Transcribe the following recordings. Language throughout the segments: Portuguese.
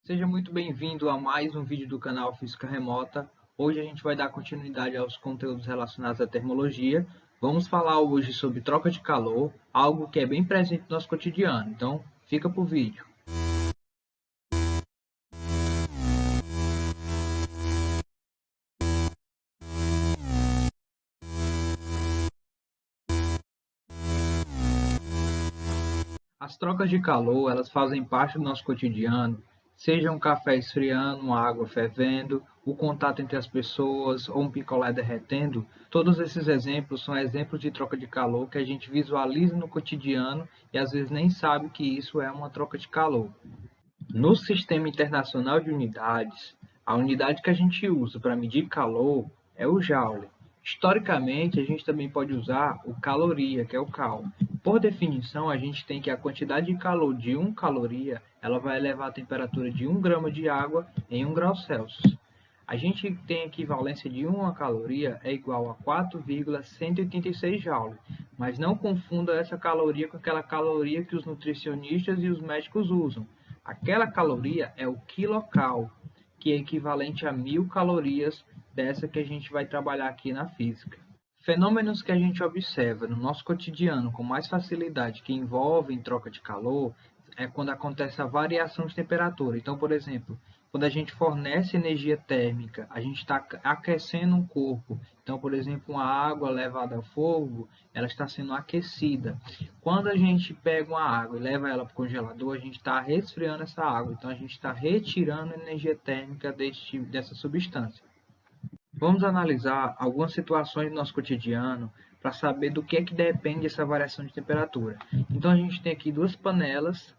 Seja muito bem-vindo a mais um vídeo do canal Física Remota. Hoje a gente vai dar continuidade aos conteúdos relacionados à termologia. Vamos falar hoje sobre troca de calor, algo que é bem presente no nosso cotidiano. Então, fica pro vídeo. As trocas de calor, elas fazem parte do nosso cotidiano, seja um café esfriando, uma água fervendo, o contato entre as pessoas ou um picolé derretendo. Todos esses exemplos são exemplos de troca de calor que a gente visualiza no cotidiano e às vezes nem sabe que isso é uma troca de calor. No Sistema Internacional de Unidades, a unidade que a gente usa para medir calor é o Joule. Historicamente, a gente também pode usar o caloria, que é o cal. Por definição, a gente tem que a quantidade de calor de 1 caloria, ela vai elevar a temperatura de 1 grama de água em 1 grau Celsius. A gente tem a equivalência de 1 caloria é igual a 4,186 joule, mas não confunda essa caloria com aquela caloria que os nutricionistas e os médicos usam. Aquela caloria é o quilocal, que é equivalente a 1000 calorias dessa que a gente vai trabalhar aqui na física. Fenômenos que a gente observa no nosso cotidiano com mais facilidade que envolvem troca de calor é quando acontece a variação de temperatura. Então, por exemplo, quando a gente fornece energia térmica, a gente está aquecendo um corpo. Então, por exemplo, uma água levada ao fogo, ela está sendo aquecida. Quando a gente pega uma água e leva ela para o congelador, a gente está resfriando essa água. Então, a gente está retirando energia térmica dessa substância. Vamos analisar algumas situações do nosso cotidiano para saber do que é que depende essa variação de temperatura. Então a gente tem aqui duas panelas,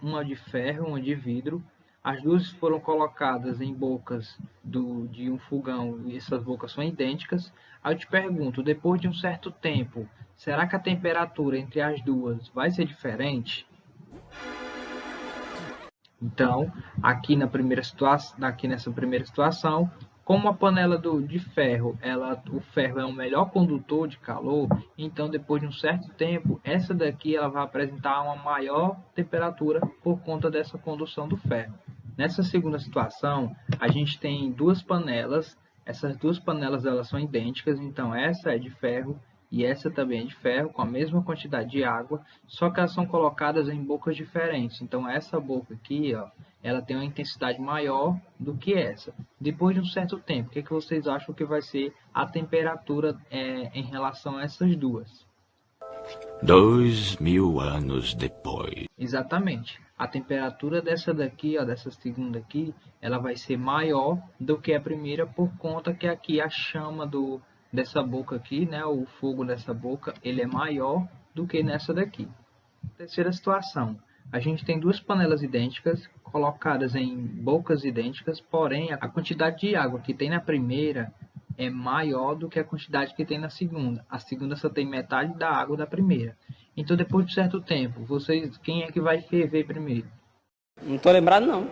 uma de ferro, uma de vidro. As duas foram colocadas em bocas de um fogão e essas bocas são idênticas. Aí eu te pergunto, depois de um certo tempo, será que a temperatura entre as duas vai ser diferente? Então, aqui nessa primeira situação, como a panela de ferro, o ferro é o melhor condutor de calor, então depois de um certo tempo, essa daqui ela vai apresentar uma maior temperatura por conta dessa condução do ferro. Nessa segunda situação, a gente tem duas panelas, essas duas panelas elas são idênticas, então essa é de ferro e essa também é de ferro, com a mesma quantidade de água, só que elas são colocadas em bocas diferentes. Então essa boca aqui, ó, ela tem uma intensidade maior do que essa. Depois de um certo tempo, o que vocês acham que vai ser a temperatura em relação a essas duas? 2000 anos depois. Exatamente. A temperatura dessa daqui, ó, dessa segunda aqui, ela vai ser maior do que a primeira por conta que aqui a chama dessa boca aqui, né, o fogo dessa boca, ele é maior do que nessa daqui. Terceira situação. A gente tem duas panelas idênticas colocadas em bocas idênticas, porém a quantidade de água que tem na primeira é maior do que a quantidade que tem na segunda. A segunda só tem metade da água da primeira. Então, depois de certo tempo, quem é que vai ferver primeiro? Não tô lembrado, não.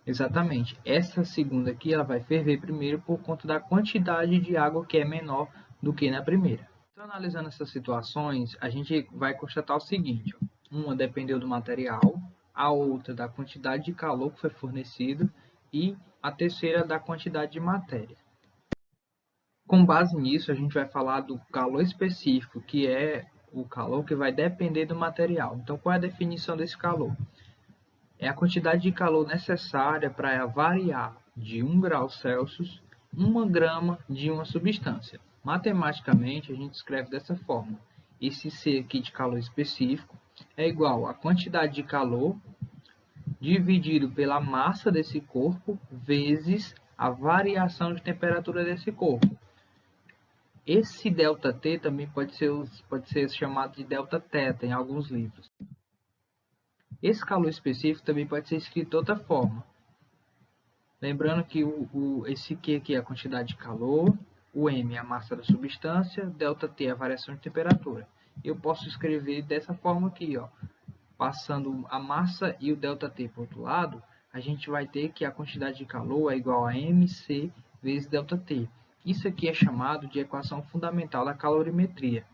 Exatamente. Essa segunda aqui, ela vai ferver primeiro por conta da quantidade de água que é menor do que na primeira. Então, analisando essas situações, a gente vai constatar o seguinte: ó. Uma dependeu do material, a outra da quantidade de calor que foi fornecido e a terceira da quantidade de matéria. Com base nisso, a gente vai falar do calor específico, que é o calor que vai depender do material. Então, qual é a definição desse calor? É a quantidade de calor necessária para variar de 1 grau Celsius 1 grama de uma substância. Matematicamente, a gente escreve dessa forma. Esse C aqui de calor específico é igual à quantidade de calor dividido pela massa desse corpo vezes a variação de temperatura desse corpo. Esse ΔT também pode ser chamado de ΔT em alguns livros. Esse calor específico também pode ser escrito de outra forma. Lembrando que esse Q aqui é a quantidade de calor, o M é a massa da substância, ΔT é a variação de temperatura. Eu posso escrever dessa forma aqui, ó. Passando a massa e o ΔT para o outro lado, a gente vai ter que a quantidade de calor é igual a mc vezes ΔT. Isso aqui é chamado de equação fundamental da calorimetria.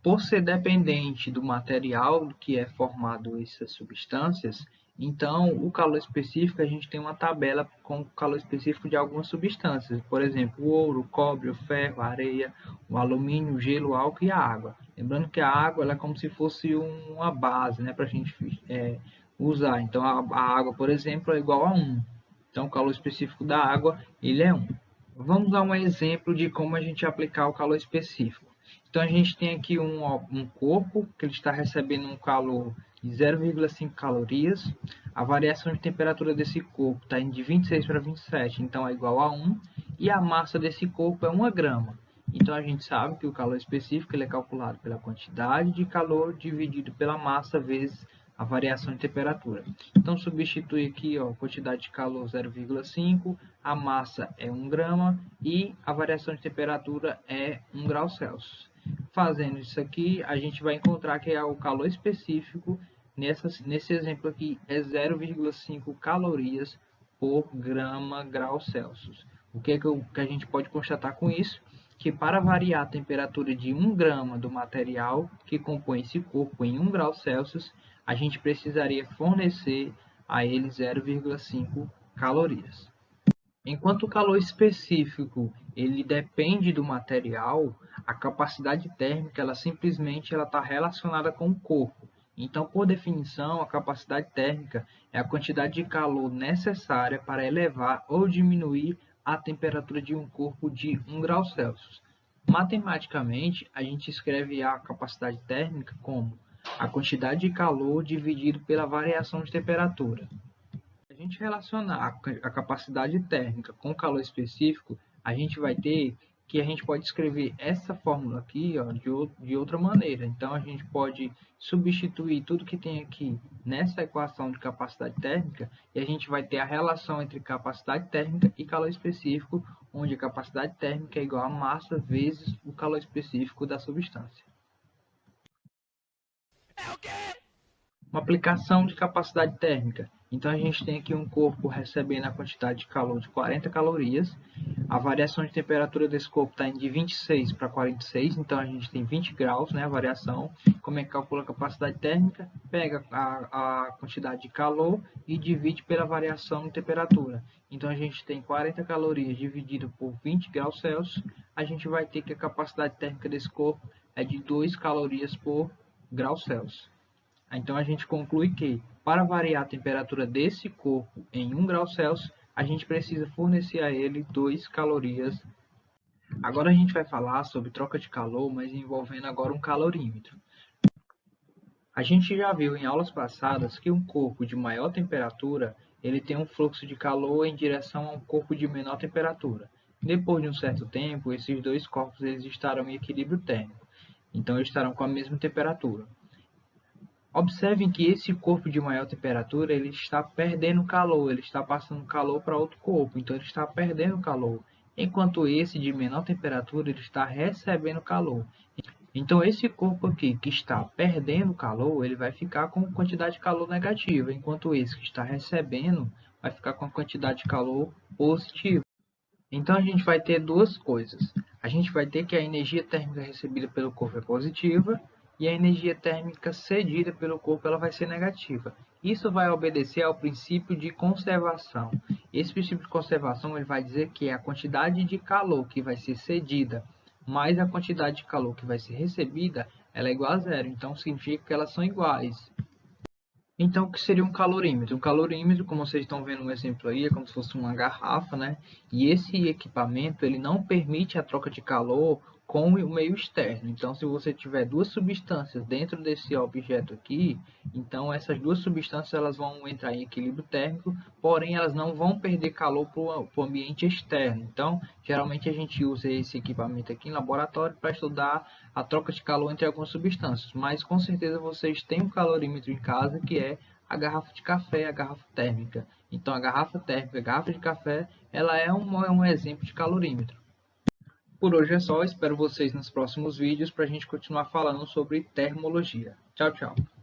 Por ser dependente do material que é formado essas substâncias, Então, o calor específico, a gente tem uma tabela com o calor específico de algumas substâncias, por exemplo, o ouro, o cobre, o ferro, a areia, o alumínio, o gelo, o álcool e a água. Lembrando que a água ela é como se fosse uma base, né, para a gente usar. Então, a água, por exemplo, é igual a 1. Então, o calor específico da água, ele é 1. Vamos dar um exemplo de como a gente aplicar o calor específico. Então, a gente tem aqui um corpo que ele está recebendo um calor de 0,5 calorias. A variação de temperatura desse corpo está indo de 26 para 27, então é igual a 1. E a massa desse corpo é 1 grama. Então, a gente sabe que o calor específico ele é calculado pela quantidade de calor dividido pela massa vezes a variação de temperatura. Então, substitui aqui a quantidade de calor 0,5, a massa é 1 grama e a variação de temperatura é 1 grau Celsius. Fazendo isso aqui, a gente vai encontrar que o calor específico, nesse exemplo aqui, é 0,5 calorias por grama grau Celsius. O que a gente pode constatar com isso? Que para variar a temperatura de 1 grama do material que compõe esse corpo em 1 grau Celsius, a gente precisaria fornecer a ele 0,5 calorias. Enquanto o calor específico ele depende do material, a capacidade térmica ela simplesmente está relacionada com o corpo. Então, por definição, a capacidade térmica é a quantidade de calor necessária para elevar ou diminuir a temperatura de um corpo de 1 grau Celsius. Matematicamente, a gente escreve a capacidade térmica como a quantidade de calor dividido pela variação de temperatura. Se a gente relacionar a capacidade térmica com o calor específico, a gente vai ter que a gente pode escrever essa fórmula aqui de outra maneira. Então, a gente pode substituir tudo que tem aqui nessa equação de capacidade térmica e a gente vai ter a relação entre capacidade térmica e calor específico, onde a capacidade térmica é igual a massa vezes o calor específico da substância. Uma aplicação de capacidade térmica. Então, a gente tem aqui um corpo recebendo a quantidade de calor de 40 calorias. A variação de temperatura desse corpo está indo de 26 para 46, então a gente tem 20 graus, né, a variação. Como é que calcula a capacidade térmica? Pega a quantidade de calor e divide pela variação de temperatura. Então, a gente tem 40 calorias dividido por 20 graus Celsius. A gente vai ter que a capacidade térmica desse corpo é de 2 calorias por grau Celsius. Então, a gente conclui que, para variar a temperatura desse corpo em 1 grau Celsius, a gente precisa fornecer a ele 2 calorias. Agora a gente vai falar sobre troca de calor, mas envolvendo agora um calorímetro. A gente já viu em aulas passadas que um corpo de maior temperatura, ele tem um fluxo de calor em direção a um corpo de menor temperatura. Depois de um certo tempo, esses dois corpos eles estarão em equilíbrio térmico, então eles estarão com a mesma temperatura. Observem que esse corpo de maior temperatura ele está perdendo calor, ele está passando calor para outro corpo, então ele está perdendo calor, enquanto esse de menor temperatura ele está recebendo calor. Então esse corpo aqui que está perdendo calor, ele vai ficar com quantidade de calor negativa, enquanto esse que está recebendo vai ficar com a quantidade de calor positiva. Então a gente vai ter duas coisas. A gente vai ter que a energia térmica recebida pelo corpo é positiva e a energia térmica cedida pelo corpo ela vai ser negativa. Isso vai obedecer ao princípio de conservação. Esse princípio de conservação ele vai dizer que a quantidade de calor que vai ser cedida mais a quantidade de calor que vai ser recebida ela é igual a zero. Então significa que elas são iguais. Então, o que seria um calorímetro? Um calorímetro, como vocês estão vendo no exemplo aí, é como se fosse uma garrafa, né? E esse equipamento, ele não permite a troca de calor com o meio externo. Então, se você tiver duas substâncias dentro desse objeto aqui, então essas duas substâncias elas vão entrar em equilíbrio térmico, porém elas não vão perder calor para o ambiente externo. Então, geralmente a gente usa esse equipamento aqui em laboratório para estudar a troca de calor entre algumas substâncias, mas com certeza vocês têm um calorímetro em casa que é a garrafa de café, a garrafa térmica. Então a garrafa térmica, a garrafa de café, ela é um exemplo de calorímetro. Por hoje é só, espero vocês nos próximos vídeos para a gente continuar falando sobre termologia. Tchau, tchau!